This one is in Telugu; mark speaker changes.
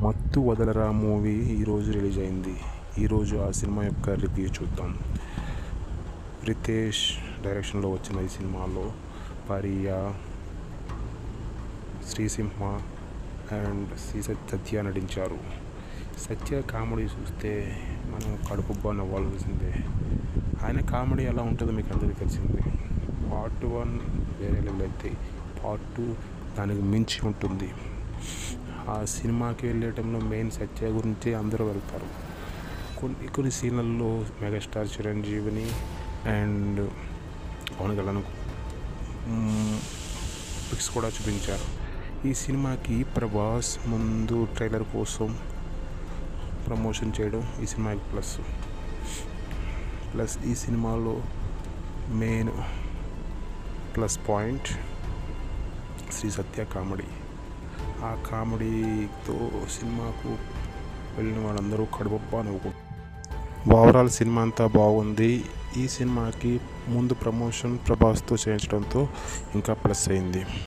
Speaker 1: మత్తు వదలరా మూవీ ఈరోజు రిలీజ్ అయింది. ఈరోజు ఆ సినిమా యొక్క రివ్యూ చూద్దాం. రితేష్ డైరెక్షన్లో వచ్చిన ఈ సినిమాలో పారియా, శ్రీసింహ అండ్ సత్య నటించారు. సత్య కామెడీ చూస్తే మనం కడుపుబ్బా నవ్వాల్సిందే. ఆయన కామెడీ ఎలా ఉంటుందో మీకు అందరికీ తెలిసిందే. పార్ట్ 1 వేరే లెవెల్ అయితే పార్ట్ 2 దానికి మించి ఉంటుంది. ఆ సినిమాకి వెళ్ళే టైంలో మెయిన్ సత్య గురించి అందరూ వెళ్తారు. కొన్ని సీన్లలో మెగాస్టార్ చిరంజీవిని అండ్ పవన్ కళ్యాణ్ పిక్స్ కూడా చూపించారు. ఈ సినిమాకి ప్రభాస్ ముందు ట్రైలర్ కోసం ప్రమోషన్ చేయడం ఈ సినిమాకి ప్లస్ ఈ సినిమాలో మెయిన్ ప్లస్ పాయింట్ శ్రీ సత్య కామెడీ. ఆ కామెడీతో సినిమాకు వెళ్ళిన వాళ్ళందరూ కడుపుబ్బా నవ్వుకుంటారు. ఓవరాల్ సినిమా అంతా బాగుంది. ఈ సినిమాకి ముందు ప్రమోషన్ ప్రభాస్తో చేయించడంతో ఇంకా ప్లస్ అయింది.